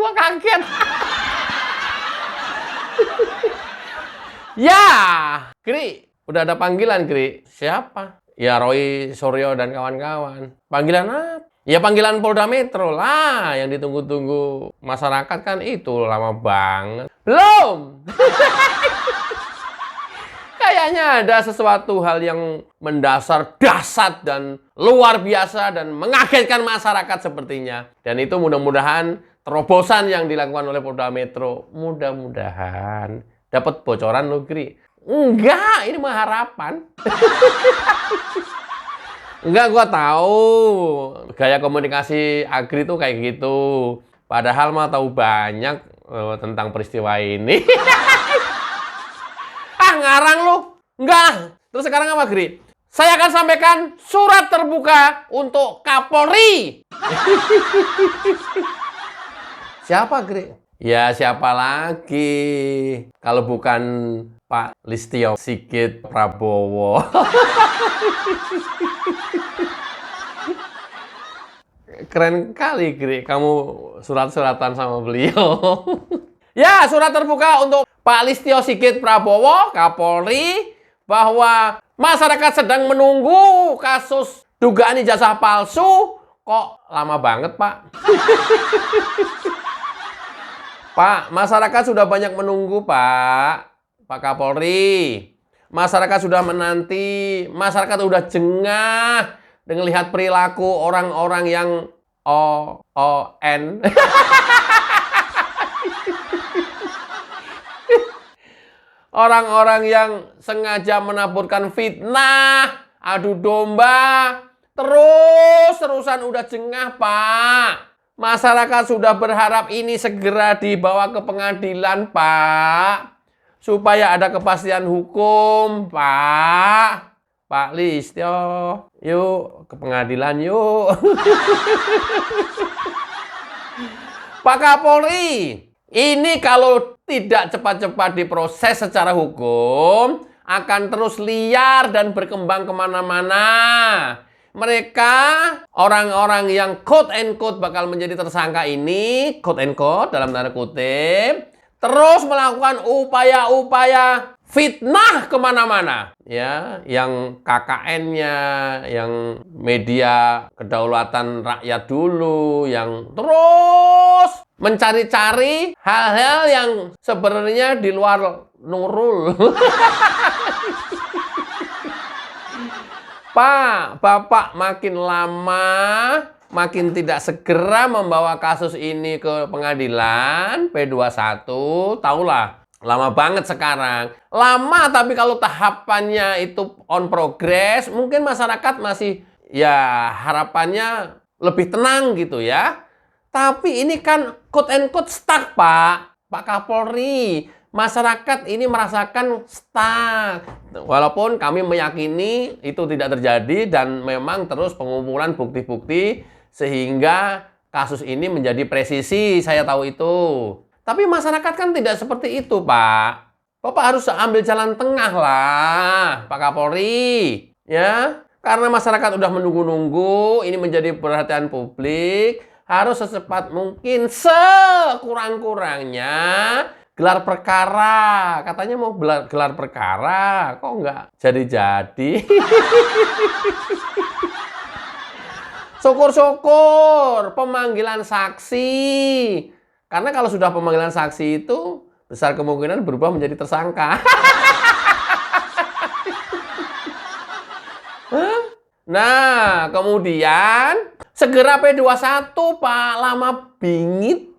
Gua kaget. Ya, Gri, udah ada panggilan, Gri. Siapa? Ya, Roy Suryo dan kawan-kawan. Panggilan apa? Ya, panggilan Polda Metro lah, yang ditunggu-tunggu masyarakat kan itu lama banget. Belum! Kayaknya ada sesuatu hal yang mendasar, dahsyat, dan luar biasa, dan mengagetkan masyarakat sepertinya. Dan itu mudah-mudahan terobosan yang dilakukan oleh Polda Metro. Mudah-mudahan dapat bocoran loh, Gri. Enggak, ini mah harapan. Enggak, gua tahu. Gaya komunikasi Agri tuh kayak gitu. Padahal mah tahu banyak tentang peristiwa ini. Ngarang lu. Enggak. Terus sekarang apa, Gri? Saya akan sampaikan surat terbuka untuk Kapolri. Siapa, Gri? Ya, siapa lagi? Kalau bukan Pak Listio Sigit Prabowo. Keren kali, Gri. Kamu surat-suratan sama beliau. Ya, surat terbuka untuk Pak Listio Sigit Prabowo, Kapolri, bahwa masyarakat sedang menunggu kasus dugaan ijazah palsu. Kok lama banget, Pak? Pak, masyarakat sudah banyak menunggu, Pak. Pak Kapolri. Masyarakat sudah menanti, masyarakat sudah jengah dengan lihat perilaku orang-orang yang OON. Orang-orang yang sengaja menaburkan fitnah, adu domba, terus-terusan udah jengah, Pak. Masyarakat sudah berharap ini segera dibawa ke pengadilan, Pak. Supaya ada kepastian hukum, Pak. Pak Listio, yuk ke pengadilan yuk. Pak Kapolri, ini kalau tidak cepat-cepat diproses secara hukum, akan terus liar dan berkembang kemana-mana. Mereka, orang-orang yang quote and quote bakal menjadi tersangka ini, quote and quote dalam tanda kutip, terus melakukan upaya-upaya fitnah kemana-mana. Ya, yang KKN-nya, yang media kedaulatan rakyat dulu, yang terus mencari-cari hal-hal yang sebenarnya di luar Nurul. Pak, Bapak makin lama, makin tidak segera membawa kasus ini ke pengadilan, P21, tahulah, lama banget sekarang. Lama, tapi kalau tahapannya itu on progress, mungkin masyarakat masih, ya harapannya lebih tenang gitu ya. Tapi ini kan quote and quote stuck, Pak. Pak Kapolri, masyarakat ini merasakan stuck. Walaupun kami meyakini itu tidak terjadi dan memang terus pengumpulan bukti-bukti sehingga kasus ini menjadi presisi, saya tahu itu. Tapi masyarakat kan tidak seperti itu, Pak. Bapak harus ambil jalan tengah lah, Pak Kapolri. Ya, karena masyarakat udah menunggu-nunggu, ini menjadi perhatian publik, harus secepat mungkin, sekurang-kurangnya gelar perkara. Katanya mau gelar perkara, kok nggak jadi-jadi? Syukur-syukur pemanggilan saksi. Karena kalau sudah pemanggilan saksi itu besar kemungkinan berubah menjadi tersangka. Nah, kemudian segera P21, Pak. Lama bingit.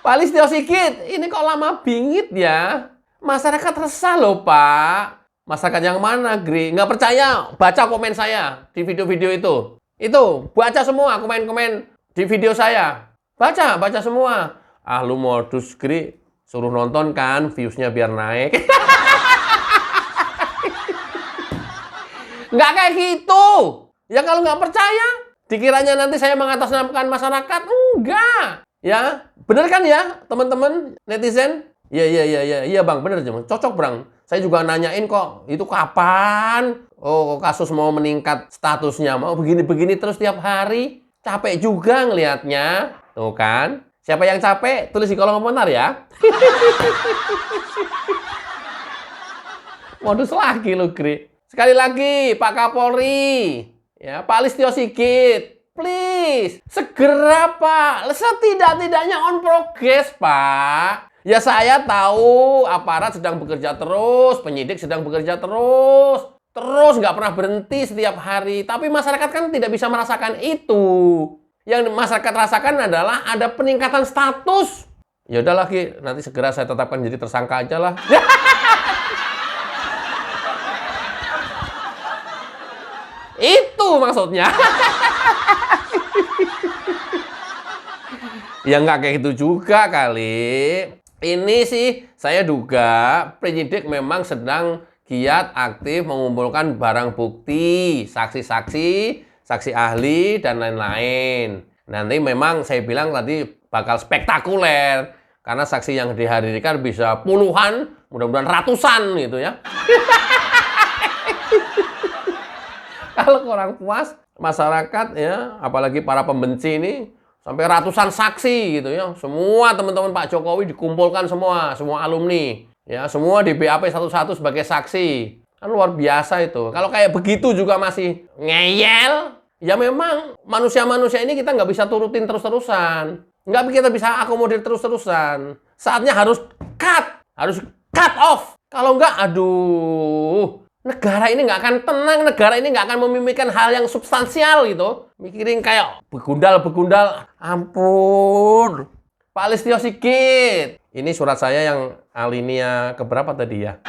Pak Listio Sigit, ini kok lama bingit ya? Masyarakat resah loh, Pak. Masyarakat yang mana, Gri? Nggak percaya? Baca komen saya di video-video itu. Itu, baca semua komen-komen di video saya. Baca semua. Ah, lu modus, Gri. Suruh nonton kan, views-nya biar naik. Nggak kayak gitu. Ya kalau nggak percaya, dikiranya nanti saya mengatasnamakan masyarakat. Enggak. Ya, bener kan ya, teman-teman netizen? Iya Bang, bener aja. Cocok, Bang. Saya juga nanyain kok, itu kapan? Oh, kasus mau meningkat statusnya, mau begini-begini terus tiap hari. Capek juga ngelihatnya. Tuh kan. Siapa yang capek? Tulis di kolom komentar ya. Modus lagi lo, Gri. Sekali lagi, Pak Kapolri, ya, Pak Listio Sigit, please, segera Pak, setidak-tidaknya on progress Pak. Ya saya tahu aparat sedang bekerja terus, penyidik sedang bekerja terus nggak pernah berhenti setiap hari. Tapi masyarakat kan tidak bisa merasakan itu. Yang masyarakat rasakan adalah ada peningkatan status. Ya udah lagi, nanti segera saya tetapkan jadi tersangka aja lah. Itu maksudnya. Ya nggak kayak gitu juga kali. Ini sih saya duga penyidik memang sedang giat aktif mengumpulkan barang bukti, saksi-saksi, saksi ahli, dan lain-lain. Nanti memang saya bilang tadi bakal spektakuler. Karena saksi yang dihadirkan bisa puluhan, mudah-mudahan ratusan gitu ya. Kalau kurang puas, masyarakat ya, apalagi para pembenci ini, sampai ratusan saksi gitu ya. Semua teman-teman Pak Jokowi dikumpulkan semua alumni. Ya, semua di BAP satu-satu sebagai saksi. Kan luar biasa itu. Kalau kayak begitu juga masih ngeyel, ya memang manusia-manusia ini kita nggak bisa turutin terus-terusan. Nggak kita bisa akomodir terus-terusan. Saatnya harus cut off. Kalau nggak, aduh, negara ini nggak akan tenang, negara ini nggak akan memimpikan hal yang substansial gitu. Mikirin kayak begundal. Ampun. Pak Listio Sigit. Ini surat saya yang alinea keberapa tadi ya?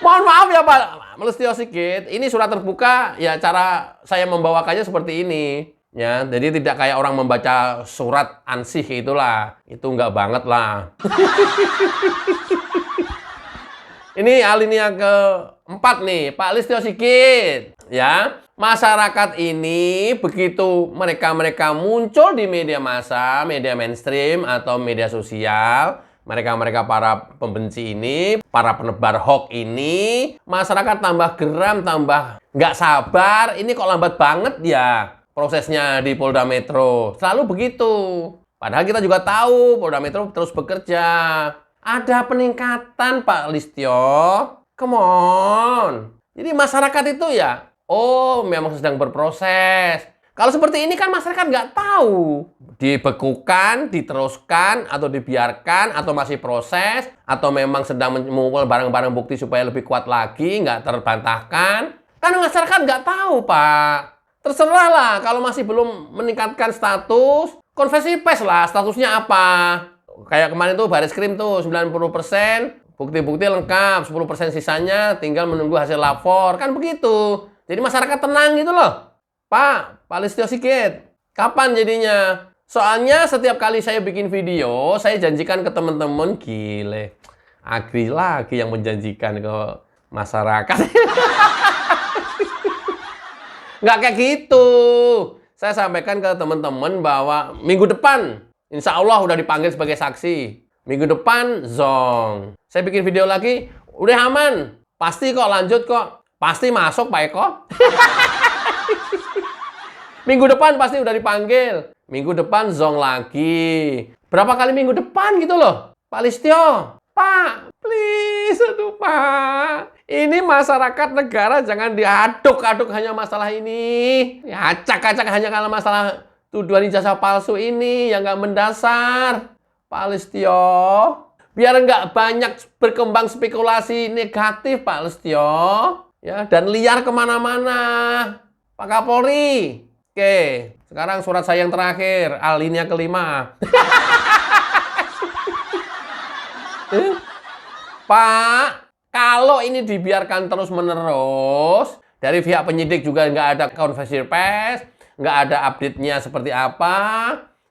Mohon maaf ya Pak Listio Sigit. Ini surat terbuka, ya cara saya membawakannya seperti ini. Ya, jadi tidak kayak orang membaca surat ansih itulah. Itu nggak banget lah. Ini alinea keempat nih, Pak Listio Sigit. Ya, masyarakat ini begitu mereka muncul di media massa, media mainstream atau media sosial, mereka para pembenci ini, para penebar hoax ini, masyarakat tambah geram, tambah nggak sabar. Ini kok lambat banget ya prosesnya di Polda Metro. Selalu begitu. Padahal kita juga tahu Polda Metro terus bekerja. Ada peningkatan Pak Listio. Come on. Jadi masyarakat itu ya, oh memang sedang berproses. Kalau seperti ini kan masyarakat nggak tahu. Dibekukan, diteruskan, atau dibiarkan, atau masih proses, atau memang sedang mengumpul barang-barang bukti supaya lebih kuat lagi, nggak terbantahkan. Kan masyarakat nggak tahu Pak. Terserah lah kalau masih belum meningkatkan status, konversi pers lah statusnya apa. Kayak kemarin tuh Baris Krim tuh 90%, bukti-bukti lengkap, 10% sisanya tinggal menunggu hasil lapor. Kan begitu. Jadi masyarakat tenang gitu loh. Pak Listio Sigit, kapan jadinya? Soalnya setiap kali saya bikin video, saya janjikan ke teman-teman, gile. Agri lagi yang menjanjikan ke masyarakat. Nggak kayak gitu. Saya sampaikan ke teman-teman bahwa minggu depan, insya Allah udah dipanggil sebagai saksi. Minggu depan, zong. Saya bikin video lagi, udah aman. Pasti kok lanjut kok. Pasti masuk Pak Eko. Minggu depan pasti udah dipanggil. Minggu depan zong lagi. Berapa kali minggu depan gitu loh. Pak Listio, Pak, please, aduh Pak. Ini masyarakat negara jangan diaduk-aduk hanya masalah ini. Ya, acak-acak hanya karena masalah tuduhan ijazah palsu ini yang nggak mendasar. Pak Listio, biar nggak banyak berkembang spekulasi negatif Pak Listio. Ya, dan liar kemana-mana. Pak Kapolri. Oke, sekarang surat saya yang terakhir, alinea kelima. Pak, kalau ini dibiarkan terus-menerus, dari pihak penyidik juga nggak ada konversi pers, nggak ada update-nya seperti apa,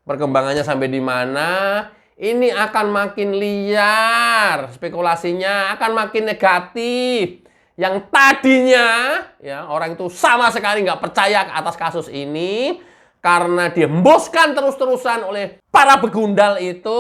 perkembangannya sampai di mana, ini akan makin liar, spekulasinya akan makin negatif. Yang tadinya ya orang itu sama sekali nggak percaya atas kasus ini karena dihembuskan terus-terusan oleh para begundal itu,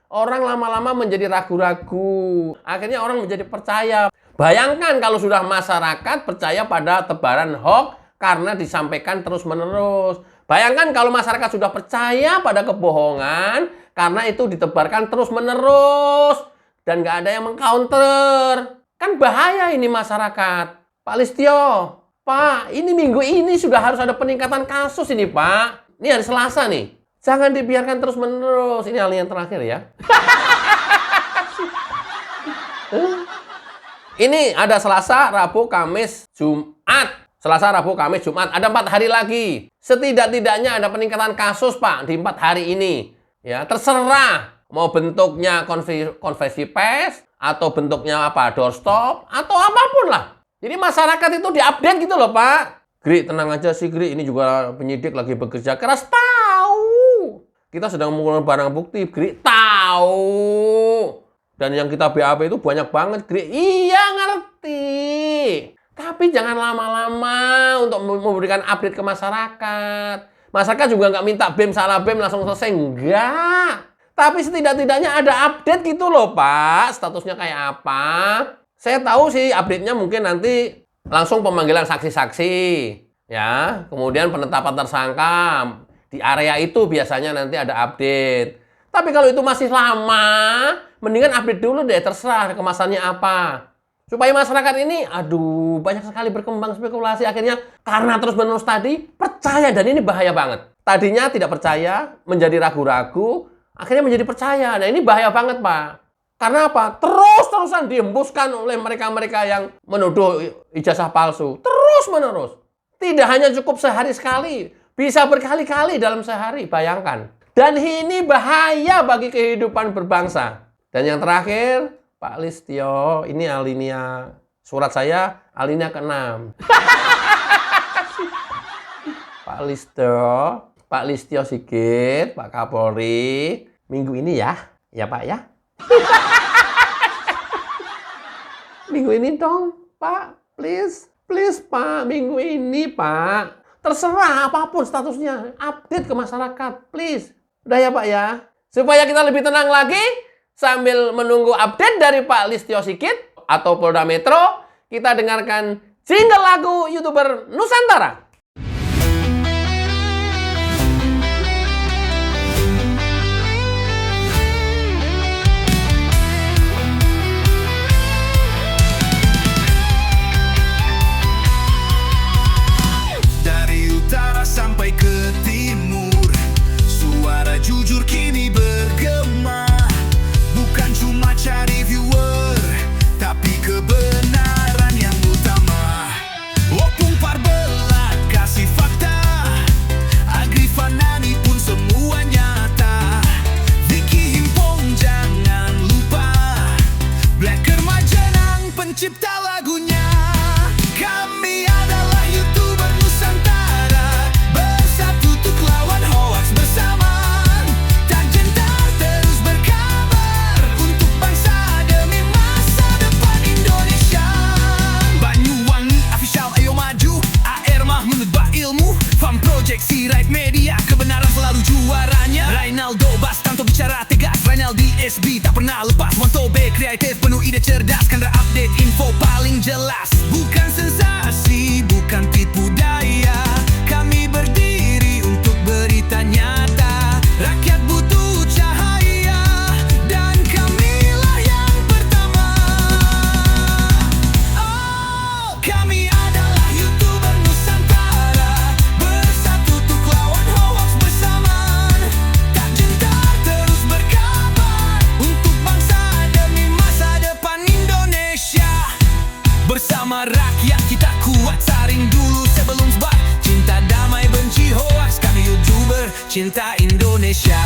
orang lama-lama menjadi ragu-ragu. Akhirnya orang menjadi percaya. Bayangkan kalau sudah masyarakat percaya pada tebaran hoax, karena disampaikan terus-menerus. Bayangkan kalau masyarakat sudah percaya pada kebohongan karena itu ditebarkan terus-menerus dan nggak ada yang mengcounter. Kan bahaya ini masyarakat. Pak Listio, Pak, ini minggu ini sudah harus ada peningkatan kasus ini, Pak. Ini hari Selasa nih. Jangan dibiarkan terus-menerus. Ini hal yang terakhir ya. Ini ada Selasa, Rabu, Kamis, Jumat. Selasa, Rabu, Kamis, Jumat. Ada 4 hari lagi. Setidak-tidaknya ada peningkatan kasus, Pak, di 4 hari ini. Ya, terserah. Mau bentuknya konversi pers, atau bentuknya apa, doorstop, atau apapun lah. Jadi masyarakat itu diupdate gitu loh, Pak. Gri, tenang aja sih, Gri. Ini juga penyidik lagi bekerja keras. Tahu. Kita sedang mengumpulkan barang bukti, Gri. Tahu. Dan yang kita BAP itu banyak banget, Gri. Iya, ngerti. Tapi jangan lama-lama untuk memberikan update ke masyarakat. Masyarakat juga nggak minta BEM, salah BEM, langsung selesai. Enggak. Tapi setidak-tidaknya ada update gitu loh, Pak. Statusnya kayak apa. Saya tahu sih update-nya mungkin nanti langsung pemanggilan saksi-saksi. Ya, kemudian penetapan tersangka. Di area itu biasanya nanti ada update. Tapi kalau itu masih lama, mendingan update dulu deh, terserah kemasannya apa. Supaya masyarakat ini, aduh, banyak sekali berkembang spekulasi. Akhirnya karena terus-menerus tadi, percaya. Dan ini bahaya banget. Tadinya tidak percaya, menjadi ragu-ragu, akhirnya menjadi percaya. Nah ini bahaya banget, Pak. Karena apa? Terus-terusan dihembuskan oleh mereka-mereka yang menuduh ijazah palsu. Terus-menerus. Tidak hanya cukup sehari sekali. Bisa berkali-kali dalam sehari, bayangkan. Dan ini bahaya bagi kehidupan berbangsa. Dan yang terakhir, Pak Listio, ini alinea surat saya, alinea ke-6. Pak Listio Sigit, Pak Kapolri, minggu ini ya Pak ya. Minggu ini dong, Pak, please Pak, minggu ini Pak. Terserah apapun statusnya, update ke masyarakat, please. Udah ya Pak ya. Supaya kita lebih tenang lagi, sambil menunggu update dari Pak Listio Sigit atau Polda Metro, kita dengarkan jingle lagu YouTuber Nusantara. Dari utara sampai ke timur, suara jujur kini bergema. Bukan cuma cari viewer, tapi kebenaran yang utama. Opung Parbelat kasih fakta, Agri Fanani pun semua nyata. Vicky Himpong jangan lupa, Blacker Majenang pencipta lagunya. Kami adalah YouTuber Nusantara, bersatu untuk lawan hoax bersamaan. Tak gentar terus berkabar untuk bangsa demi masa depan Indonesia. Banyuwangi official ayo maju, AR Mahmud Ba Ilmu, Fam Project Sirait Media, kebenaran selalu juaranya. Rinaldo Bastanto bicara tegas, Rinaldi SB tak pernah lepas. Monto B kreatif penuh ide cerdas, Kandra update info paling jelas. Bukan sensasi, bukan tipu daya, kami berdiri untuk berita nyata. Rakyat butuh cahaya, dan kamilah yang pertama. Oh, kami adalah YouTuber Nusantara, bersatu untuk lawan hoax bersamaan. Tak gentar terus berkabar untuk bangsa demi masa depan Indonesia. Bersama rakyat kita kuat, saring dulu sebelum sebar. Cinta damai benci hoax, kami YouTuber cinta Indonesia.